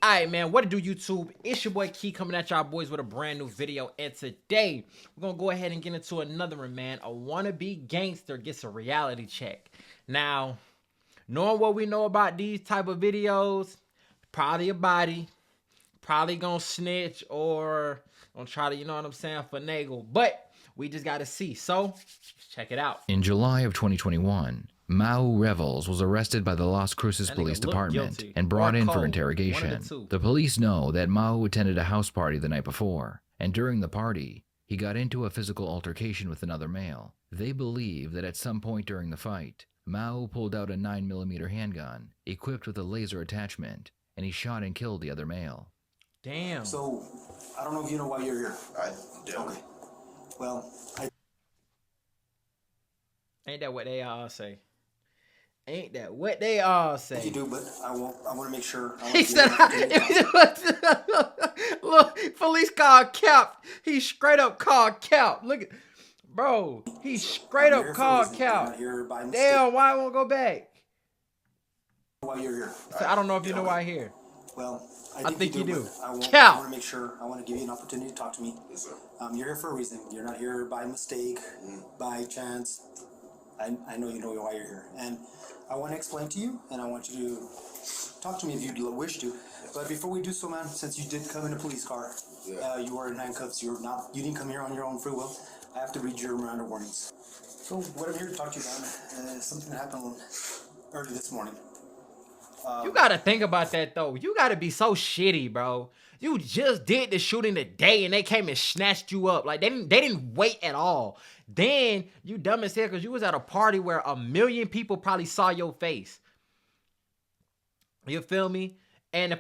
Alright, man, what to do, YouTube? It's your boy Key coming at y'all boys with a brand new video, and today we're gonna go ahead and get into another one, man. A wannabe gangster gets a reality check. Now, knowing what we know about these type of videos, probably a body, probably gonna snitch or gonna try to, you know what I'm saying, finagle. But we just gotta see. So, check it out. In July of 2021, Mau Revels was arrested by the Las Cruces That Police nigga look Department guilty and or brought in for cold. One of the interrogation. two. The police know that Mau attended a house party the night before, and during the party, he got into a physical altercation with another male. They believe that at some point during the fight, Mau pulled out a 9mm handgun, equipped with a laser attachment, and he shot and killed the other male. Damn. So, I don't know if you know why you're here. I don't. Okay. Well, Ain't that what they all say? Ain't that what they all say? you do, but I want to make sure. He said, "Look, police called Cap. He straight up called Cap. Look at, bro. He straight up called Cap. Damn, why I won't go back? Why you're here? So I don't know if you know why here. Well, I think you do. I want to make sure. I want to give you an opportunity to talk to me. Yes, sir. You're here for a reason. You're not here by mistake, by chance. I know you know why you're here, and I want to explain to you, and I want you to talk to me if you wish to. But before we do so, man, since you did come in a police car, you were in handcuffs. You didn't come here on your own free will. I have to read your Miranda warnings. So what I'm here to talk to you about is something that happened early this morning. You gotta think about that though. You gotta be so shitty, bro. You just did the shooting today, and they came and snatched you up. Like they didn't wait at all. Then you dumb as hell because you was at a party where 1 million people probably saw your face. You feel me? And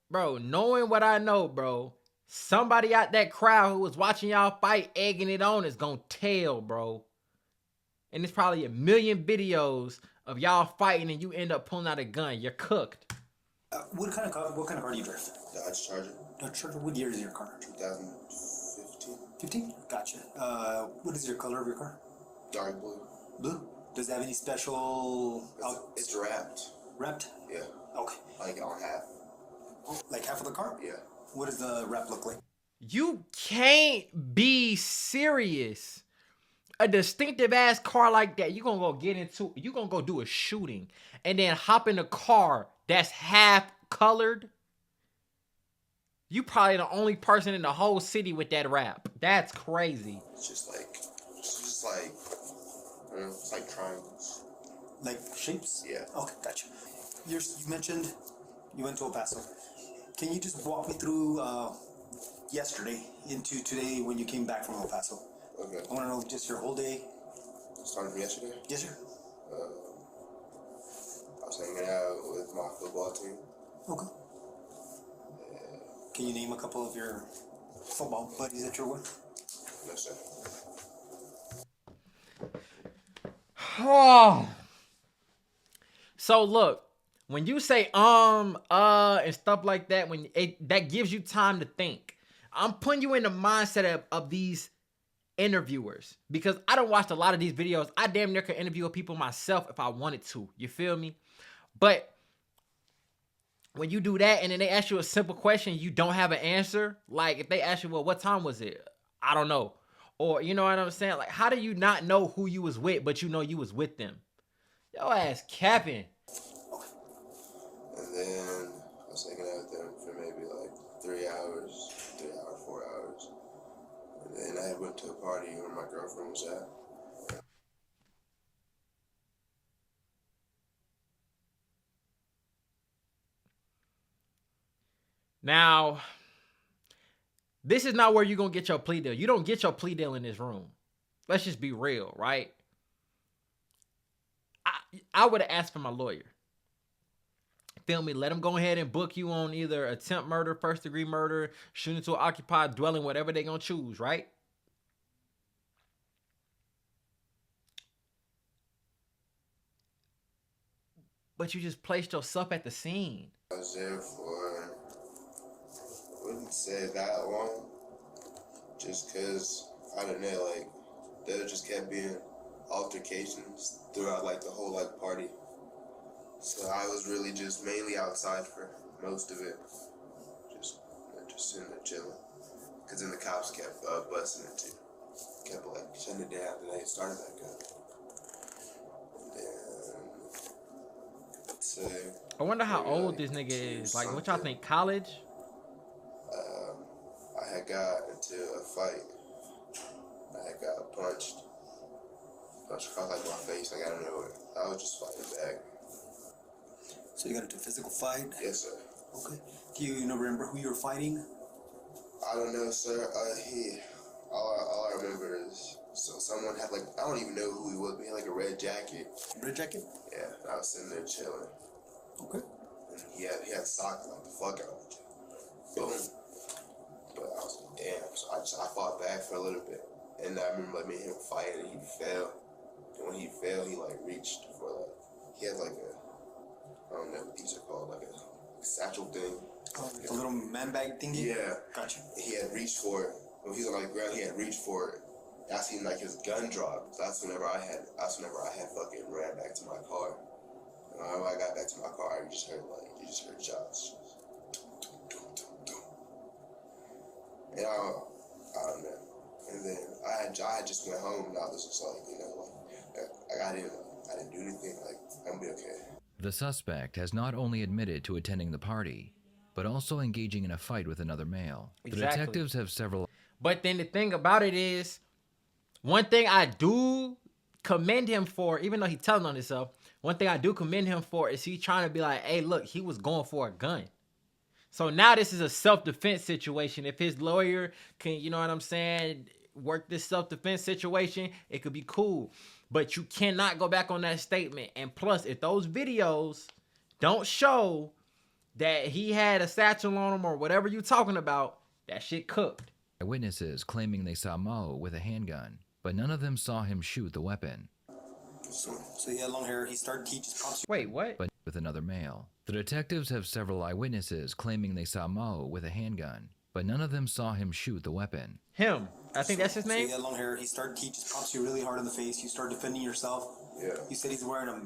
bro, knowing what I know, bro, somebody out that crowd who was watching y'all fight, egging it on, is gonna tell, bro. And it's probably 1 million videos of y'all fighting, and you end up pulling out a gun. You're cooked. What kind of car do you drive? Dodge Charger. Dodge Charger. What year is your car? 2015. 15? Gotcha. What is your color of your car? Dark blue. Blue. Does it have any special? It's wrapped. Wrapped? Yeah. Okay. Like on half. Like half of the car? Yeah. What does the wrap look like? You can't be serious. A distinctive ass car like that, you gonna go do a shooting and then hop in a car that's half colored. You probably the only person in the whole city with that wrap. That's crazy. It's just like, it's like triangles. Like shapes? Yeah. Okay, gotcha. You mentioned you went to El Paso. Can you just walk me through yesterday into today when you came back from El Paso? Okay. I want to know just your whole day. Starting from yesterday? Yes, sir. I was hanging out with my football team. Okay. Can you name a couple of your football buddies that you're with? No, sir. Oh. So look, when you say and stuff like that, that gives you time to think. I'm putting you in the mindset of these interviewers because I don't watch a lot of these videos. I damn near could interview people myself if I wanted to. You feel me? But when you do that and then they ask you a simple question, you don't have an answer. Like if they ask you, well, what time was it? I don't know. Or you know what I'm saying? Like, how do you not know who you was with, but you know you was with them? Your ass capping. And then I was hanging out with them for maybe like 3 hours, 4 hours. And then I went to a party where my girlfriend was at. Now, this is not where you're going to get your plea deal. You don't get your plea deal in this room. Let's just be real, right? I would have asked for my lawyer. Feel me? Let him go ahead and book you on either attempt murder, first degree murder, shooting to an occupied dwelling, whatever they're going to choose, right? But you just placed yourself at the scene. I was there for, I wouldn't say that long, just because, I don't know, like, there just kept being altercations throughout, like, the whole, like, party. So I was really just mainly outside for most of it. Just sitting there chilling. Cause then the cops kept busting it too. Kept like shutting it down, and they started back up. And then let's say I wonder how maybe old like this nigga is. Like, what y'all something. think? College? I had got into a fight. I had got punched. Punched across like my face, like I don't know. I was just fighting back. So you got into a physical fight? Yes, sir. Okay. Do you remember who you were fighting? I don't know, sir. All I remember is someone had like I don't even know who he was, but he had like a red jacket. Red jacket? Yeah, and I was sitting there chilling. Okay. And he had socked like the fuck out of me. Boom. But I was like, damn. So I fought back for a little bit, and I remember like me and him fighting, and he fell. And when he fell, he like reached for like he had like a I don't know what these are called, like a satchel thing. Oh, like a little man bag thingy? Yeah. Gotcha. He had reached for it. When he was on the ground, he had reached for it. I seen like his gun drop. That's whenever I had fucking ran back to my car. And whenever I got back to my car, you just heard shots. And I don't know. And then I had just went home, and I was just like, I didn't do anything. Like I'm gonna be okay. The suspect has not only admitted to attending the party, but also engaging in a fight with another male. The Exactly. detectives have several... But then the thing about it is, one thing I do commend him for, even though he's telling on himself, one thing I do commend him for is he trying to be like, hey, look, he was going for a gun. So now this is a self-defense situation. If his lawyer can, you know what I'm saying, work this self-defense situation, it could be cool. But you cannot go back on that statement. And plus, if those videos don't show that he had a satchel on him or whatever you talking about, that shit cooked. Witnesses claiming they saw Mo with a handgun, but none of them saw him shoot the weapon. So he had long hair. He just pops. Wait, what? But with another male. The detectives have several eyewitnesses claiming they saw Mo with a handgun, but none of them saw him shoot the weapon. Him. I think that's his So name. he had long hair. He just pops you really hard in the face. You start defending yourself. Yeah. You said he's wearing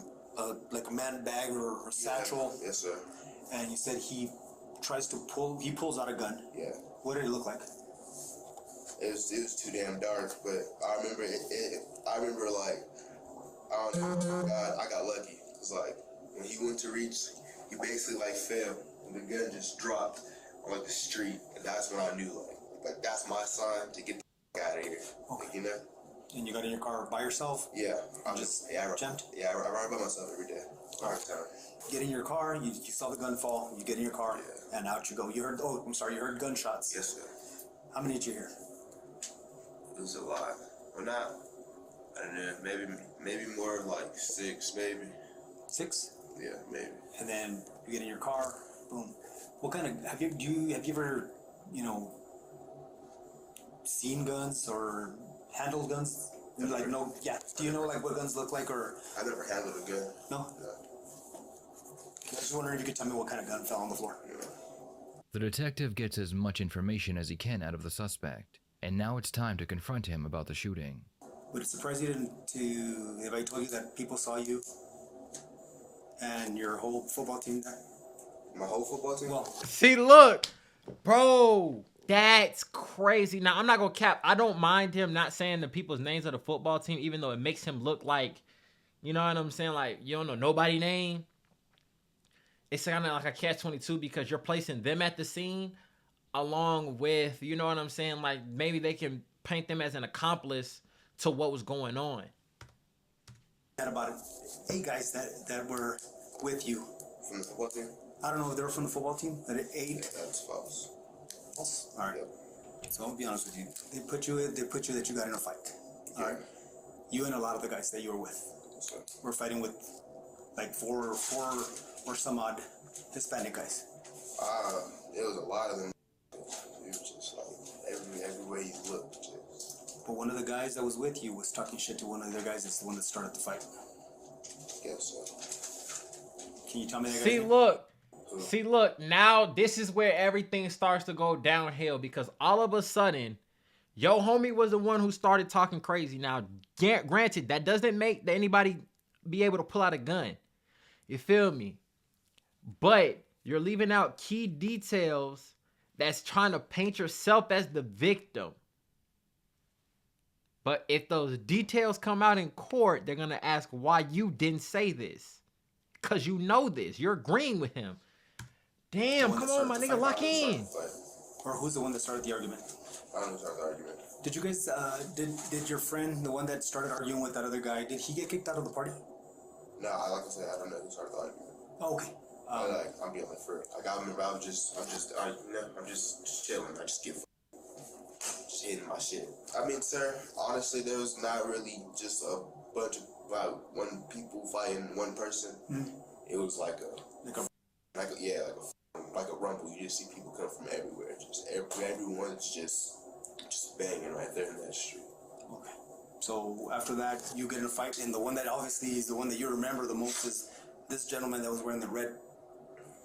like a man bag or a satchel. Yeah. Yes, sir. And you said he pulls out a gun. Yeah. What did it look like? It was too damn dark, but I remember I remember like I don't know. I got lucky. It's like when he went to reach, he basically like fell, and the gun just dropped on like the street, and that's when I knew like that's my sign to get the fuck out of here. Okay. Like, you know? And you got in your car by yourself? Yeah. I jumped? Yeah, I ride by myself every day. All the time. Get in your car. You saw the gun fall. You get in your car, Yeah. and out you go. You heard you heard gunshots. Yes, sir. How many did you hear? It was a lot. Well, not. I don't know. Maybe more like 6, maybe. 6? Yeah, maybe. And then you get in your car. Boom. What kind of have you ever seen guns or handled guns? Never. Like no, yeah. Do you know like what guns look like or I never handled a gun. no? No. I was just wondering if you could tell me what kind of gun fell on the floor. Yeah. The detective gets as much information as he can out of the suspect, and now it's time to confront him about the shooting. Would it surprise you if I told you that people saw you and your whole football team died? My whole football team? Well, See, look, bro, that's crazy. Now, I'm not going to cap. I don't mind him not saying the people's names of the football team, even though it makes him look like, you know what I'm saying? Like, you don't know nobody's name. It's kind of like a catch-22 because you're placing them at the scene along with, you know what I'm saying? Like, maybe they can paint them as an accomplice to what was going on. had about 8 guys that were with you. From the football team? I don't know if they were from the football team. That 8. Yeah, that's false. False. All right. Yep. So I'll be honest with you. They put you that you got in a fight. All right. You and a lot of the guys that you were with Yes, sir. were fighting with like four or some odd Hispanic guys. There was a lot of them. It was just like everywhere you looked. Just, But one of the guys that was with you was talking shit to one of the other guys that's the one that started the fight. I guess so. Can you tell me that guy's See, name? look, now this is where everything starts to go downhill because all of a sudden, your homie was the one who started talking crazy. Now, granted, that doesn't make anybody be able to pull out a gun. You feel me? But you're leaving out key details that's trying to paint yourself as the victim. But if those details come out in court, they're going to ask why you didn't say this. Because you know this. You're agreeing with him. Damn, come on, my nigga, lock in. Or who's the one that started the argument? I don't know who started the argument. Did you guys, did your friend, the one that started arguing with that other guy, did he get kicked out of the party? No, like I said, I don't know who started the argument. Oh, okay. I'm being like, for like, I remember I'm just chilling. I just get hitting my shit. I mean, sir, honestly, there was not really just a bunch of one people fighting one person. Mm-hmm. It was like a rumble. You just see people come from everywhere. Just everyone's just banging right there in that street. Okay. So after that, you get in a fight, and the one that obviously is the one that you remember the most is this gentleman that was wearing the red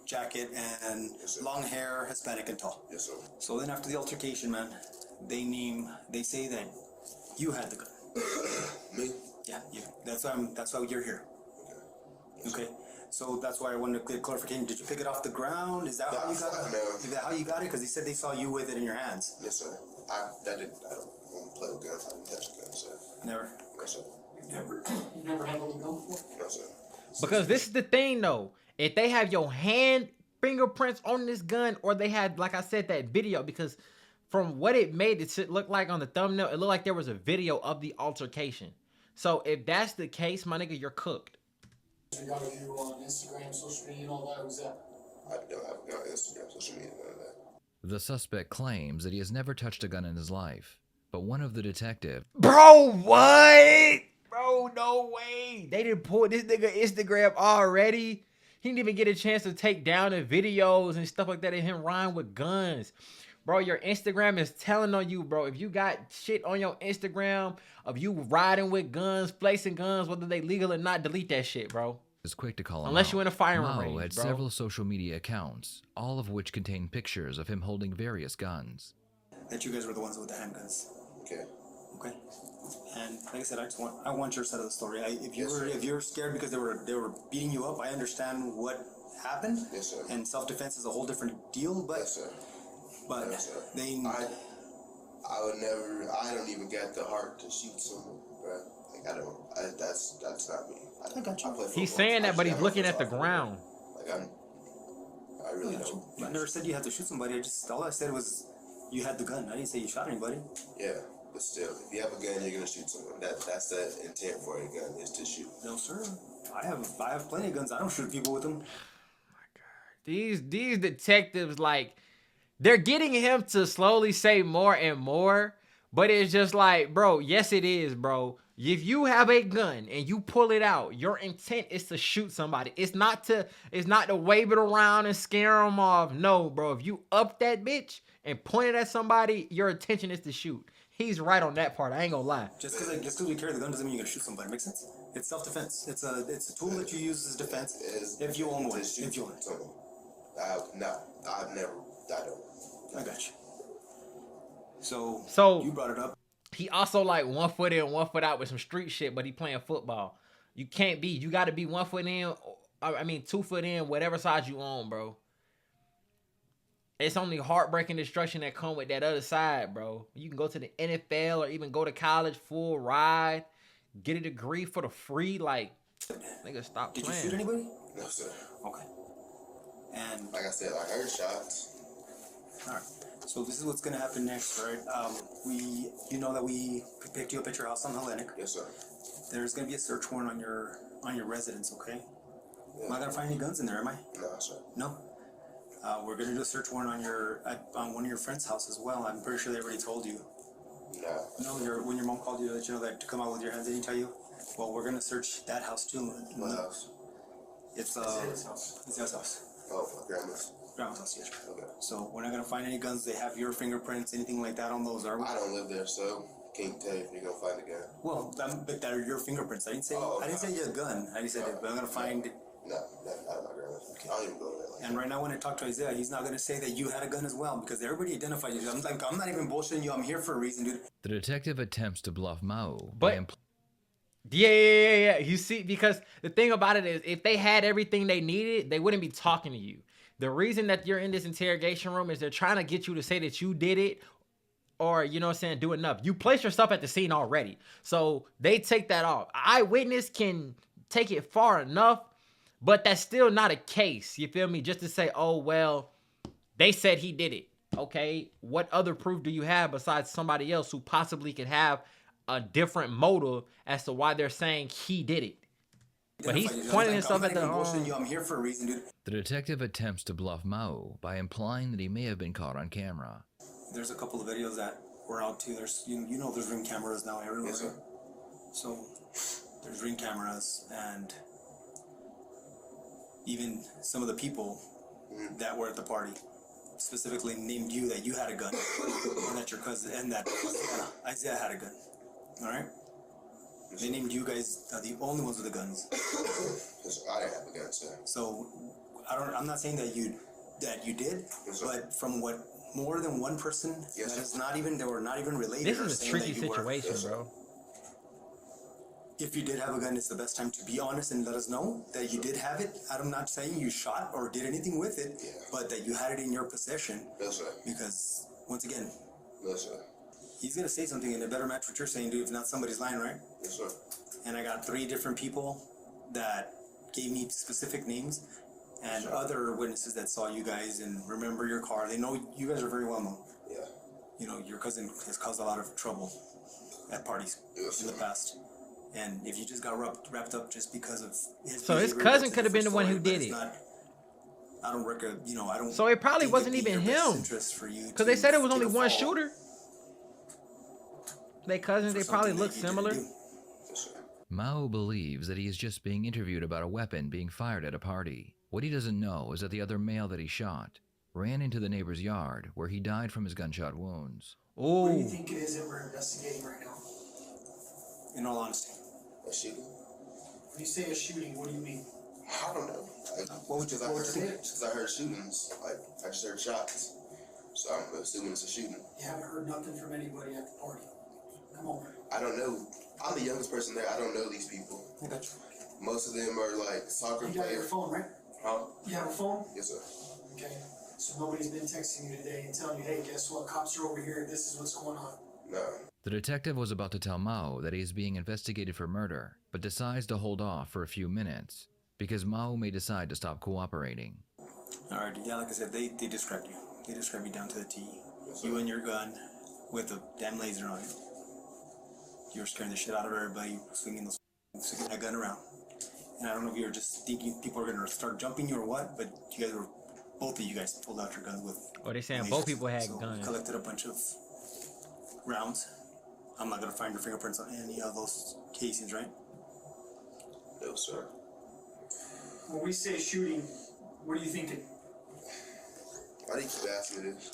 jacket and long hair, Hispanic and tall. Yes, sir. So then after the altercation, man, they say that you had the gun. Me? Yeah, you. That's why you're here. Okay. So that's why I wanted to get clarification. Did you pick it off the ground? Is that how you got it? No. Is that how you got it? Because he said they saw you with it in your hands. Yes, sir. I don't play with guns. I didn't touch a gun, sir. Never. No, sir. You never handled a gun before? No, sir. Because this is the thing, though. If they have your hand fingerprints on this gun, or they had, like I said, that video, because from what it made it look like on the thumbnail, it looked like there was a video of the altercation. So if that's the case, my nigga, you're cooked. We got you on Instagram, social media, and all that. Who's that? I don't have a gun on Instagram, social media, none of that. The suspect claims that he has never touched a gun in his life, but one of the detectives... Bro, what? Bro, no way. They didn't pull this nigga Instagram already. He didn't even get a chance to take down the videos and stuff like that of him riding with guns. Bro, your Instagram is telling on you, bro. If you got shit on your Instagram of you riding with guns, placing guns, whether they legal or not, delete that shit, bro. is quick to call him Unless out. you're in a firing Mao range, had bro. several social media accounts, all of which contain pictures of him holding various guns. That you guys were the ones with the handguns. Okay. Okay. And like I said, I want your side of the story. If you're scared because they were beating you up, I understand what happened. Yes, sir. And self-defense is a whole different deal. But Yes, sir. but Yes, sir. they I would never. I don't even get the heart to shoot someone, bro. Like I don't. That's not me. I got you. play He's football. saying that, but he's I looking play at the football. ground. Like I really don't. I never said you had to shoot somebody. All I said was you had the gun. I didn't say you shot anybody. Yeah, but still, if you have a gun, you're gonna shoot someone. That's the intent for a gun is to shoot. No, sir. I have plenty of guns. I don't shoot people with them. These detectives, like, they're getting him to slowly say more and more, but it's just like, bro, yes it is, bro. If you have a gun and you pull it out, your intent is to shoot somebody. It's not to wave it around and scare them off. No, bro. If you up that bitch and point it at somebody, your intention is to shoot. He's right on that part. I ain't gonna lie. Just because we carry the gun doesn't mean you're gonna shoot somebody. Makes sense? It's self-defense. It's a tool that you use as defense. If you own one. If you own it. someone. I've never. I don't. I got you. So you brought it up. He also like 1 foot in, 1 foot out with some street shit, but he playing football. You can't be. You got to be 1 foot in. 2 foot in, whatever side you on, bro. It's only heartbreaking destruction that come with that other side, bro. You can go to the NFL or even go to college full ride, get a degree for the free. Like, nigga, stop Did playing. you shoot anybody? No, sir. Okay. And Like I said, I heard shots. all right. So this is what's gonna happen next, right? You know that we picked you up at your house on Hellenic. Yes, sir. There's gonna be a search warrant on your residence, okay? Yeah. Am I gonna find any guns in there? Am I? No, sir. No. We're gonna do a search warrant on one of your friends' house as well. I'm pretty sure they already told you. No. No, when your mom called you to let you know that to come out with your hands, they didn't tell you. Well, we're gonna search that house too. What house? It's his house. It's his house. Oh, my grandma's. Grandma's house, yes. Okay. So we're not gonna find any guns. They have your fingerprints, anything like that on those, are we? I don't live there, so can't tell you if you're gonna find a gun. Well, but that are your fingerprints. I didn't say Oh, I didn't say you had a gun. I just said that, but I'm gonna find. No, not my grandma's. I don't even go there. Like And right now, when I talk to Isaiah, he's not gonna say that you had a gun as well because everybody identified you. I'm not even bullshitting you. I'm here for a reason, dude. The detective attempts to bluff Mao But- by Yeah. You see, because the thing about it is, if they had everything they needed, they wouldn't be talking to you. The reason that you're in this interrogation room is they're trying to get you to say that you did it, or you know what I'm saying, do enough. You place yourself at the scene already, so they take that off. Eyewitness can take it far enough, but that's still not a case. You feel me? Just to say, oh well, they said he did it. Okay, what other proof do you have besides somebody else who possibly could have a different motive as to why they're saying he did it? But he's pointing himself at the I'm here for a reason, dude. The detective attempts to bluff Mao by implying that he may have been caught on camera. There's a couple of videos that were out too. There's you know there's ring cameras now everywhere. Yes, sir. So there's ring cameras, and even some of the people that were at the party specifically named you that you had a gun, and that your cousin and that Isaiah had a gun. All right. They named you guys the only ones with the guns. Yes, I didn't have a gun, sir. So I'm not saying that you did, Yes, but from what more than one person Yes, that is not even they were not even related. This are is a saying tricky that you were. situation, Yes, bro. If you did have a gun, it's the best time to be honest and let us know that you did have it. I'm not saying you shot or did anything with it, Yeah. but that you had it in your possession. Yes, sir. Because once again, Yes, sir. he's gonna say something and it better match what you're saying, dude. If not, somebody's lying, right? Yes, sir. And I got 3 different people that gave me specific names, and other witnesses that saw you guys and remember your car. They know you guys are very well known. Yeah. You know, your cousin has caused a lot of trouble at parties Yes, in the sir. past. And if you just got wrapped up just because of his So his behavior, cousin that's a could have been the different one who story, but did it's it. not- I don't reckon, you know, I don't. So it probably think wasn't it'd be even your best him. interest for you Because they to said it was take only a one fall shooter. They cousins, for they probably something look that you similar. didn't do. Yes, sir. Mao believes that he is just being interviewed about a weapon being fired at a party. What he doesn't know is that the other male that he shot ran into the neighbor's yard where he died from his gunshot wounds. What do you Ooh. think it is that we're investigating right now? In all honesty, A shooting? When you say a shooting, what do you mean? I don't know. what would you think? Because I heard shootings. Like, I just heard shots. So I'm assuming it's a shooting. You haven't heard nothing from anybody at the party. Come on. I don't know. I'm the youngest person there. I don't know these people. I got you. Most of them are like soccer You got your players. phone, right? Huh? You have a phone? Yes, sir. Okay. So nobody's been texting you today and telling you, hey, guess what? Cops are over here. This is what's going on. No. The detective was about to tell Mao that he is being investigated for murder, but decides to hold off for a few minutes because Mao may decide to stop cooperating. All right, yeah, like I said, they described you. They described you down to the T. Yes, You sir. and your gun with a damn laser on it. You were scaring the shit out of everybody, swinging that gun around. And I don't know if you were just thinking people were gonna start jumping you or what, but you guys were, both of you guys pulled out your guns with. Or they saying both lasers. people had So guns. collected a bunch of rounds. I'm not gonna find your fingerprints on any of those casings, right? No, sir. When we say shooting, what are you thinking? Why do you keep asking me this?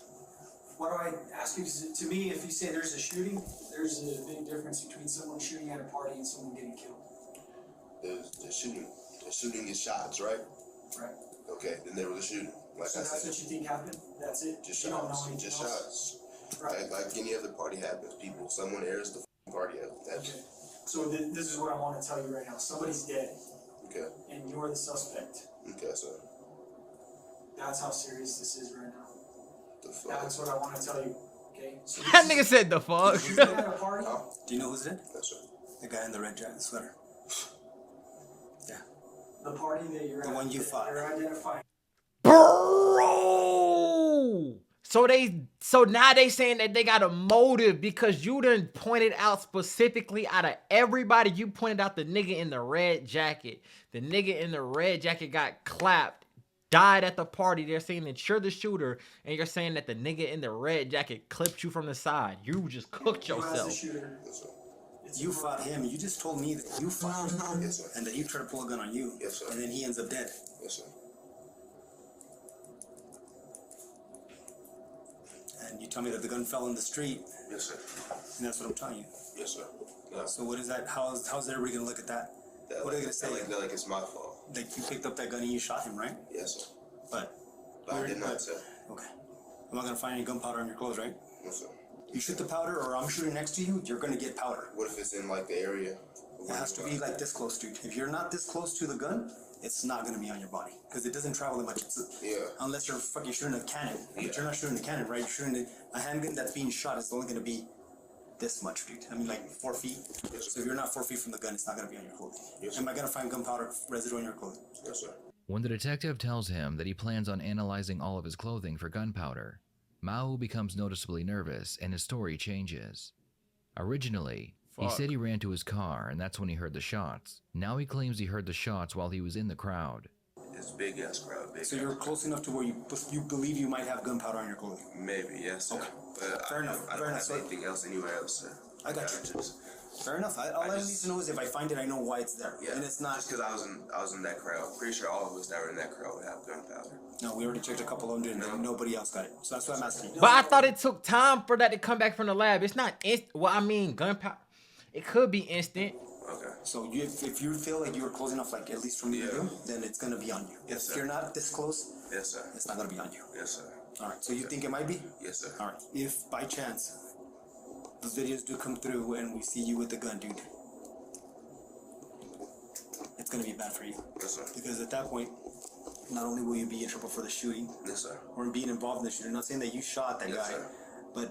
Why do I ask you? 'Cause to me, if you say there's a shooting, there's a big difference between someone shooting at a party and someone getting killed. The shooting. The shooting is shots, right? Right. Okay, then there was a shooting. Like So I that's said. what you think happened? That's it? Just You don't know shots. anything Just else? shots. Right. Like any other party happens, people. Someone airs the party out. That's Okay. So this is what I want to tell you right now. Somebody's dead, okay. and you're the suspect. Okay, so That's how serious this is right now. the fuck. That's what I want to tell you. Okay. So That nigga said the fuck. You're at a party. Huh? Do you know who's it? That's right. The guy in the red jacket sweater. Yeah. The party that you're The at. one you that fought. You're identifying. Bro. So now they saying that they got a motive because you done pointed out specifically out of everybody, you pointed out the nigga in the red jacket. The nigga in the red jacket got clapped, died at the party. They're saying that you're the shooter, and you're saying that the nigga in the red jacket clipped you from the side. You just cooked You as the yourself. shooter. Yes, sir. It's You a fought him. You just told me that you fought him. Yes, sir. And that he tried to pull a gun on you. Yes, sir. And then he ends up dead. Yes, sir. And you tell me that the gun fell in the street, Yes, sir. and that's what I'm telling you. Yes, sir. No. So what is that? How's everybody gonna look at that? That, What are they like, gonna say? that like it's my fault. Like you picked up that gun and you shot him, right? Yes, sir. But But I did not, sir. okay. I'm not gonna find any gunpowder on your clothes, right? Yes, sir. You shoot the powder, or I'm shooting next to you, you're gonna get powder. What if it's in like the area? It has to be like this close, dude. If you're not this close to the gun, it's not gonna be on your body because it doesn't travel that much. Unless you're fucking shooting a cannon, but you're not shooting a cannon, right? You're shooting a handgun that's being shot. It's only gonna be this much, dude. I mean, like 4 feet. So if you're not 4 feet from the gun, it's not gonna be on your clothing. Am I gonna find gunpowder residue on your clothing? Yes, sir. When the detective tells him that he plans on analyzing all of his clothing for gunpowder, Mao becomes noticeably nervous and his story changes. Originally, he said he ran to his car and that's when he heard the shots. Now he claims he heard the shots while he was in the crowd. It's big ass crowd. So you're close enough to where you believe you might have gunpowder on your clothing? Maybe, yes, sir. Okay. But Fair enough. I don't have anything else anywhere else, sir. I got you. Fair enough. All I need to know is if I find it, I know why it's there. Yeah, and it's not just because I was in that crowd. Pretty sure all of us that were in that crowd would have gunpowder. No, we already checked a couple hundred and nobody else got it. So that's what I'm asking you. But I thought it took time for that to come back from the lab. It's not instant. Well, I mean, gunpowder. It could be instant. Okay. So if you feel like you were close enough, like at least from the room, then it's gonna be on you. Yes, if sir. you're not this close, Yes, sir. it's not gonna be on you. Yes, sir. All right. So you think it might be? Yes, sir. All right. If by chance those videos do come through and we see you with the gun, dude, it's gonna be bad for you. Yes, sir. Because at that point, not only will you be in trouble for the shooting, Yes, sir. or being involved in the shooting, I'm not saying that you shot that guy, sir. but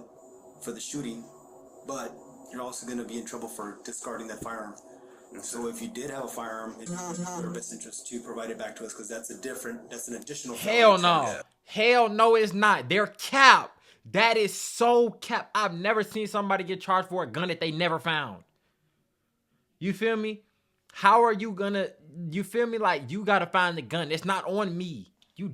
for the shooting, but you're also going to be in trouble for discarding that firearm. So if you did have a firearm, it's in your best interest to provide it back to us because that's an additional. Hell no. Hell no, it's not. They're cap. That is so cap. I've never seen somebody get charged for a gun that they never found. You feel me? How are you gonna, you feel me? Like, you gotta find the gun. It's not on me. You'll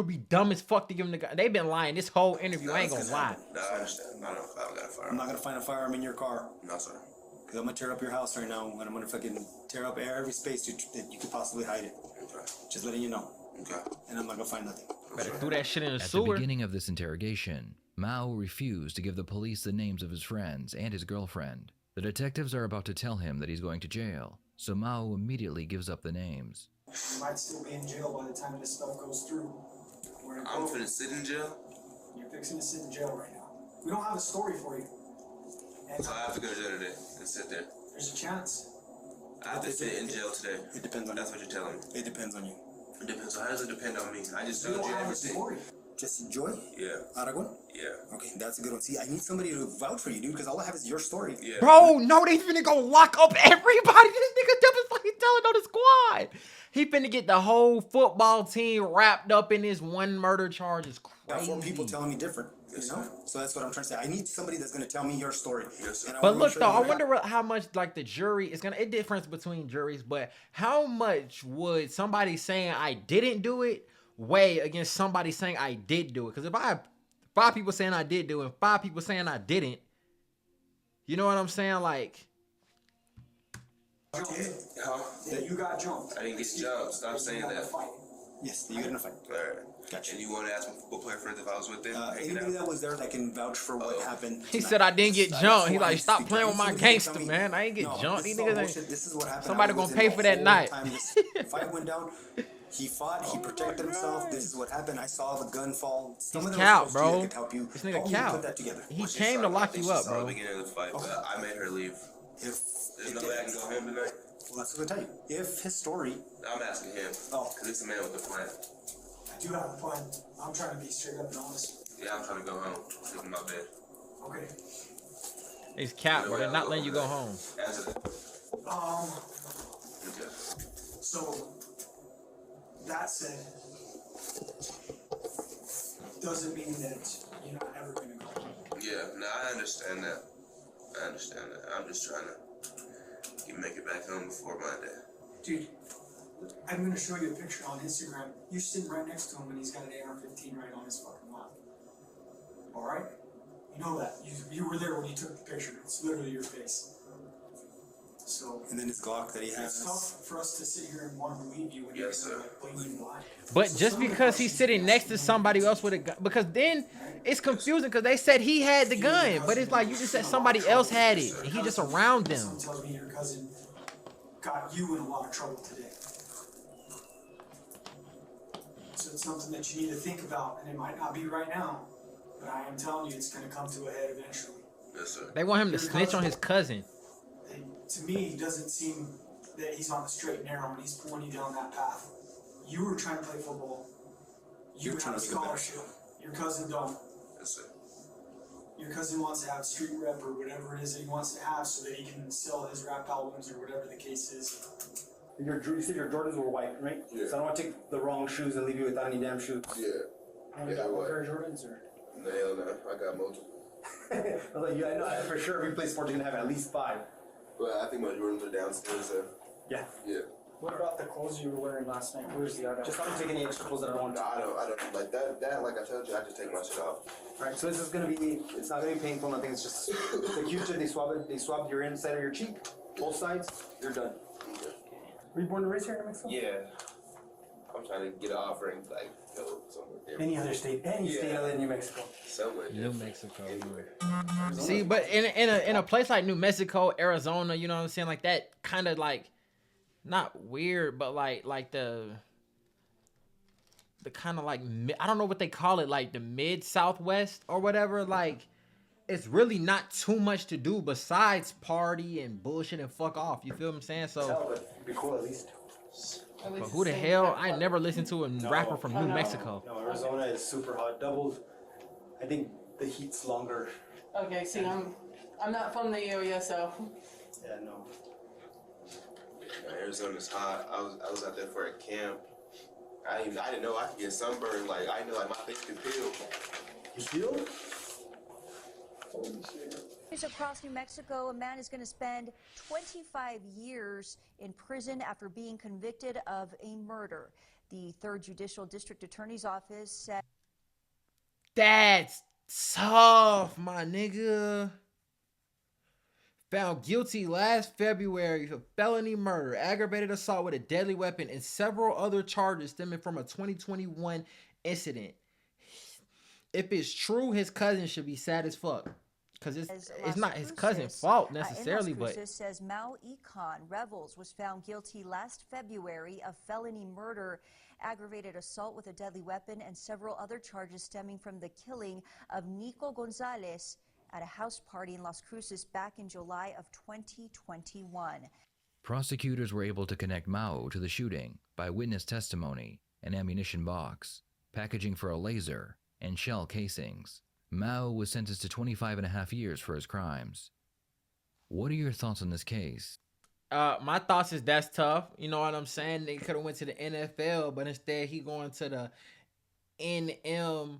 be dumb as fuck to give them the gun. They've been lying this whole interview. I ain't gonna lie. No, I understand. I don't got a firearm. I'm not gonna find a firearm in your car. No, sir. Because I'm gonna tear up your house right now, and I'm gonna fucking tear up every space that you could possibly hide it. Okay. Just letting you know. Okay. And I'm not gonna find nothing. Better do that shit in the At the sewer. beginning of this interrogation, Mao refused to give the police the names of his friends and his girlfriend. The detectives are about to tell him that he's going to jail, so Mao immediately gives up the names. You might still be in jail by the time this stuff goes through. I'm finna sit in jail. You're fixing to sit in jail right now. We don't have a story for you. And So I have to go to jail today and sit there. there's a chance. I have to sit in jail today. It depends on That's you. what you're telling me. It depends on you. It depends. So how does it depend on me? I just We told don't you have a everything. story. Just enjoy. Yeah. Aragon? Yeah. Okay, that's a good one. See, I need somebody to vouch for you, dude, because all I have is your story. Yeah. Bro, no, they finna go lock up everybody. This nigga definitely telling on the squad. He finna get the whole football team wrapped up in this one murder charge. It's Got crazy. 4 people telling me different, Yes, you know? sir. So that's what I'm trying to say. I need somebody that's going to tell me your story. Yes, sir. And I But wanna make look sure though, that I wonder how much like the jury is gonna. It difference between juries, but how much would somebody saying I didn't do it weigh against somebody saying I did do it? Because if I have 5 people saying I did do it, and 5 people saying I didn't, you know what I'm saying? Like, Huh? Yeah, you got jumped. I didn't get jumped. Stop saying that. Fight. Yes, you're going to fight. Alright. Gotcha. And you want to ask my football player friends if I was with them? Anybody that was there that can vouch for what happened. he tonight. said I didn't get That's jumped. who He I like, need to stop speak to. playing with my Somebody can gangster, tell me, man. I ain't get no, jumped. This These is all niggas bullshit. ain't. This is what happened. Somebody I gonna was pay in for the that whole night. time this fight went down. He fought. He protected himself. This is what happened. I saw the gun fall. Someone that Cap, was close to you bro. that could help you. This nigga Help me cap. put that together. He She came saw to it. I lock think you she up, saw the bro. beginning of the fight, but I made her leave. If There's no way I can go home tonight. well, that's what I tell you. If his story, I'm asking him. Oh. Because he's the man with the plan. I do have a plan. I'm trying to be straight up and honest. Yeah, I'm trying to go home. Sleep in my bed. Okay. It's cap, bro. They're not letting you go home. Answer that. Okay. So that said, doesn't mean that you're not ever gonna go home. Yeah, no, I understand that. I understand that. I'm just trying to make it back home before my day. Dude, I'm gonna show you a picture on Instagram. You're sitting right next to him and he's got an AR-15 right on his fucking lap. Alright? You know that. You were there when you took the picture. It's literally your face. So and then his Glock that he it's has. tough for us to sit here and want to believe you when Yes, you're sir. like blatantly lying. But So just some of the because he's questions sitting we next ask to you somebody don't else with a gun, because then it's confusing because they said he had the gun, but it's like you just said somebody else had it and he just around them. Someone tells me your cousin got you in a lot of trouble today. So it's something that you need to think about, and it might not be right now, but I am telling you it's going to come to a head eventually. Yes, sir. They want him to snitch on his cousin. to me, it doesn't seem that he's on the straight and narrow and he's pulling you down that path. You were trying to play football. You have a scholarship. Your cousin don't. Yes, sir. Your cousin wants to have street rep or whatever it is that he wants to have so that he can sell his rap albums or whatever the case is. You said your Jordans were white, right? Yeah. So I don't want to take the wrong shoes and leave you without any damn shoes. Yeah. You got one pair of Jordans, or? No, hell no. I got multiple. I was like, yeah, I know for sure. Every play sports, you're gonna have at least 5. But I think my Jordans are downstairs. So. Yeah. Yeah. What about the clothes you were wearing last night? Where's the other? Just don't take any extra clothes that I don't want. No, I don't like that. Like I told you, I just take my shit off. Alright, so this is gonna be. It's not gonna be painful. Nothing. It's just the Q-tip. They swab your inside of your cheek, both sides. You're done. Okay. Were you born and raised here in New Mexico? Yeah. I'm trying to get an offer and like go somewhere different. Any other state? Any state other than New Mexico? Somewhere New different. Mexico. Anywhere. See, but in a place like New Mexico, Arizona, you know what I'm saying, like that kind of like not weird, but like the kind of like I don't know what they call it, like the mid Southwest or whatever. Like it's really not too much to do besides party and bullshit and fuck off. You feel what I'm saying? So, But it'd be cool at least. but who the hell? I never listened to a rapper from New Mexico. No, Arizona is super hot. Doubled. I think the heat's longer. Okay, see, I'm not from the area, so. Yeah, no. Arizona's hot. I was out there for a camp. I didn't know I could get sunburned. Like I know like my face could peel. You feel? Across New Mexico, a man is going to spend 25 years in prison after being convicted of a murder. The 3rd Judicial District Attorney's Office said. That's tough, my nigga. Found guilty last February of felony murder, aggravated assault with a deadly weapon, and several other charges stemming from a 2021 incident. If it's true, his cousin should be sad as fuck. Because it's not his cousin's fault necessarily, Las Cruces but says Mao Econ Revels was found guilty last February of felony murder, aggravated assault with a deadly weapon, and several other charges stemming from the killing of Nico Gonzalez at a house party in Las Cruces back in July of 2021. Prosecutors were able to connect Mao to the shooting by witness testimony, an ammunition box, packaging for a laser, and shell casings. Mao was sentenced to 25.5 years for his crimes. What are your thoughts on this case? my thoughts is that's tough. You know what I'm saying? They could have went to the NFL, but instead he going to the mngmtkee.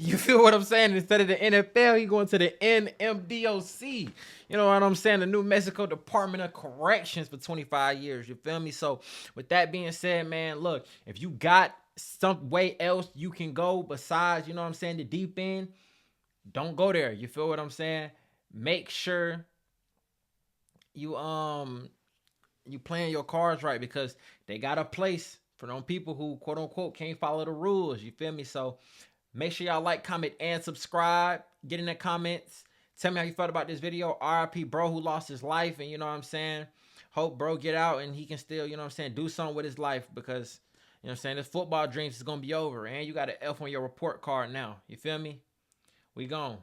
You feel what I'm saying? Instead of the NFL, he going to the mngmtkee. You know what I'm saying? The New Mexico Department of Corrections for 25 years. You feel me? So with that being said, man, look, if you got some way else you can go besides, you know what I'm saying, the deep end, don't go there. You feel what I'm saying? Make sure you playing your cards right, because they got a place for them people who quote unquote can't follow the rules. You feel me? So make sure y'all like, comment, and subscribe. Get in the comments. Tell me how you felt about this video. RIP bro who lost his life, and you know what I'm saying? Hope bro get out and he can still, you know what I'm saying, do something with his life, because you know what I'm saying, this football dreams is gonna be over, and you got an F on your report card now. You feel me? We gone.